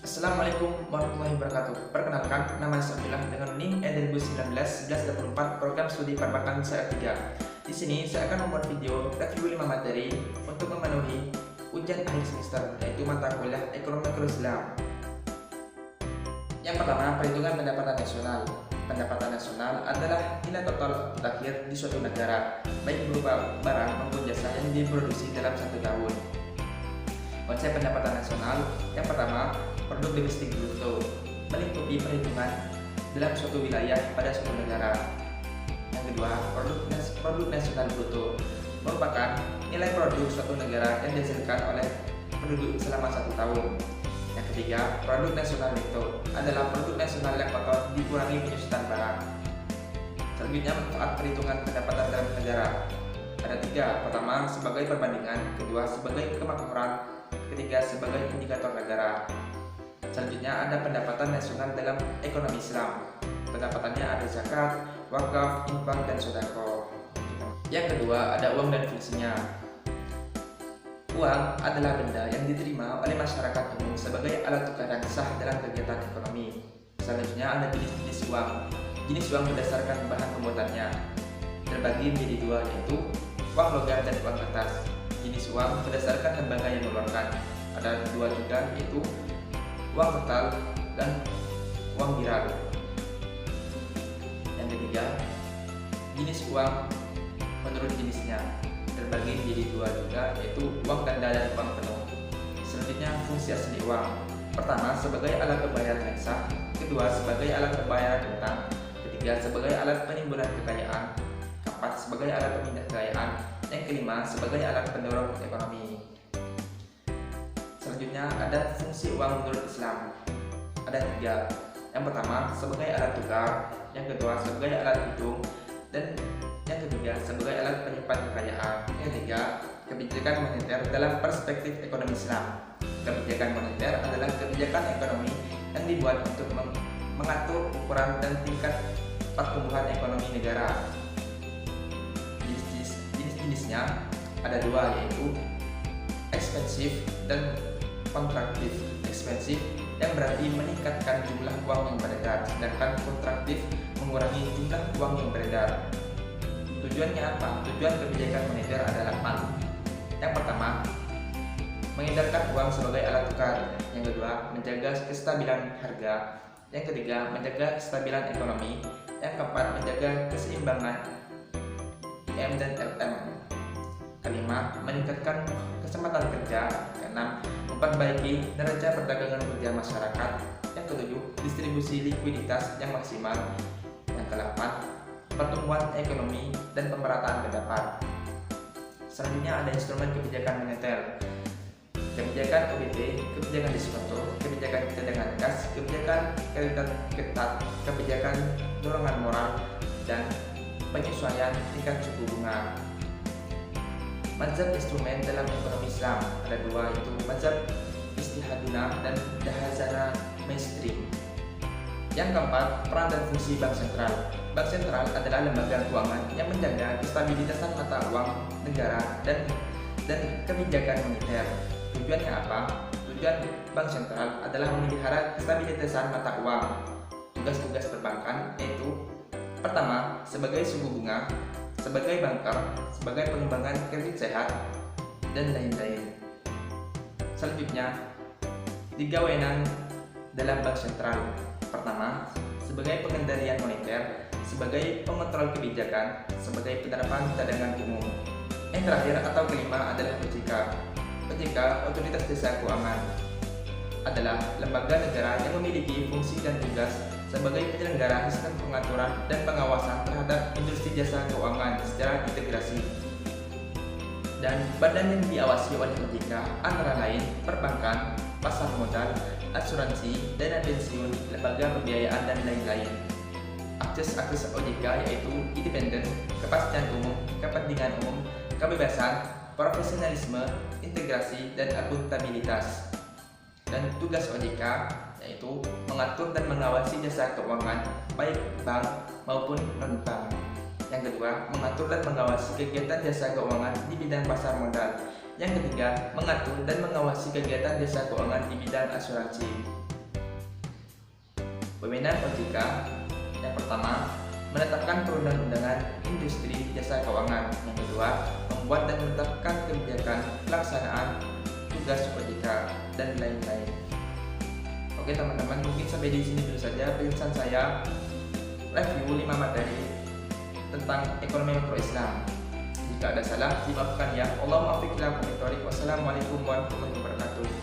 Assalamualaikum warahmatullahi wabarakatuh. Perkenalkan, nama saya Abdillah dengan NIM E2019-1184 Program Studi Perbankan saya 3. Di sini saya akan membuat video review 5 materi untuk memenuhi ujian akhir semester, yaitu mata kuliah Ekonomi Islam. Yang pertama, perhitungan pendapatan nasional. Pendapatan nasional adalah nilai total terakhir di suatu negara, baik berupa barang maupun jasa yang diproduksi dalam satu tahun. Konsep pendapatan nasional yang pertama, produk domestik bruto, melingkupi perhitungan dalam suatu wilayah pada suatu negara. Yang kedua, produk nasional bruto merupakan nilai produk suatu negara yang dihasilkan oleh penduduk selama satu tahun. Yang ketiga, produk nasional neto adalah produk nasional yang kotor dikurangi penyusutan barang. Selanjutnya, manfaat perhitungan pendapatan dalam negara. Ada tiga. Pertama, sebagai perbandingan. Kedua, sebagai kemakmuran. Ketiga, sebagai indikator negara. Selanjutnya ada pendapatan nasional dalam ekonomi Islam. Pendapatannya ada zakat, wakaf, infak, dan sedekah. Yang kedua ada uang dan fungsinya. Uang adalah benda yang diterima oleh masyarakat umum sebagai alat tukar yang sah dalam kegiatan ekonomi. Selanjutnya ada jenis-jenis uang. Jenis uang berdasarkan bahan pembuatannya terbagi menjadi dua, yaitu uang logam dan uang kertas. Jenis uang berdasarkan lembaga yang mengeluarkan ada dua juga, yaitu uang kertas dan uang viral. Yang ketiga, jenis uang menurut jenisnya terbagi menjadi dua juga, yaitu uang ganda dan uang penuh. Selanjutnya, fungsi asli uang. Pertama, sebagai alat pembayaran yang sah. Kedua, sebagai alat pembayaran utang. Ketiga, sebagai alat penimbunan kekayaan. Keempat, sebagai alat pemindah kekayaan. Yang kelima, sebagai alat pendorong ekonomi. Selanjutnya ada fungsi uang menurut Islam. Ada tiga. Yang pertama, sebagai alat tukar. Yang kedua, sebagai alat hitung. Dan yang ketiga, sebagai alat penyimpan kekayaan. Yang ketiga, kebijakan moneter dalam perspektif ekonomi Islam. Kebijakan moneter adalah kebijakan ekonomi yang dibuat untuk mengatur ukuran dan tingkat pertumbuhan ekonomi negara. Jenisnya ada dua, yaitu ekspensif dan kontraktif. Ekspensif yang berarti meningkatkan jumlah uang yang beredar, sedangkan kontraktif mengurangi jumlah uang yang beredar. Tujuannya apa? Tujuan kebijakan moneter adalah 4. Yang pertama, mengedarkan uang sebagai alat tukar. Yang kedua, menjaga kestabilan harga. Yang ketiga, menjaga kestabilan ekonomi. Yang keempat, menjaga keseimbangan IM dan LM. Kelima, meningkatkan kesempatan kerja. Keenam, memperbaiki neraca perdagangan kerja masyarakat. Yang ketujuh, distribusi likuiditas yang maksimal. Yang kedelapan, pertumbuhan ekonomi dan pemerataan pendapat. Selanjutnya ada instrumen kebijakan moneter. Kebijakan OBT, kebijakan diskonto, kebijakan cadangan kas, kebijakan kredit ketat, kebijakan dorongan moral, dan penyesuaian tingkat suku bunga. Mazhab instrumen dalam ekonomi Islam ada dua, yaitu mazhab istihaduna dan dahazana mainstream. Yang keempat, peran dan fungsi bank sentral. Bank sentral adalah lembaga keuangan yang menjaga kestabilitasan mata uang negara dan kebijakan moneter. Tujuannya apa? Tujuan bank sentral adalah memelihara kestabilitasan mata uang. Tugas-tugas perbankan yaitu pertama, sebagai suku bunga, sebagai banker, sebagai pengembangan kredit sehat, dan lain-lain. Selanjutnya, 3 wewenang dalam bank sentral. Pertama, sebagai pengendalian moneter, sebagai pengontrol kebijakan, sebagai penerapan cadangan umum. Yang terakhir atau kelima adalah OJK. OJK, Otoritas Jasa Keuangan, adalah lembaga negara yang memiliki fungsi dan tugas sebagai penyelenggara sistem pengaturan dan pengawasan terhadap industri jasa keuangan secara integrasi. Dan badan yang diawasi oleh OJK antara lain perbankan, pasar modal, asuransi, dana pensiun, lembaga pembiayaan, dan lain-lain. Akses OJK yaitu independen, kepastian umum, kepentingan umum, kebebasan, profesionalisme, integrasi, dan akuntabilitas. Dan tugas OJK yaitu mengatur dan mengawasi jasa keuangan baik bank maupun non-bank. Yang kedua, mengatur dan mengawasi kegiatan jasa keuangan di bidang pasar modal. Yang ketiga, mengatur dan mengawasi kegiatan jasa keuangan di bidang asuransi. Wewenang OJK yang pertama, menetapkan perundang-undangan industri jasa keuangan. Yang kedua, membuat dan menetapkan kebijakan pelaksanaan tugas OJK dan lain-lain. Oke teman-teman, mungkin sampai di sini dulu saja penjelasan saya review 5 materi tentang ekonomi makro Islam. Jika ada salah, dimaafkan ya. Allahumma afiq ila aqwamit thoriq. Wassalamualaikum warahmatullahi wabarakatuh.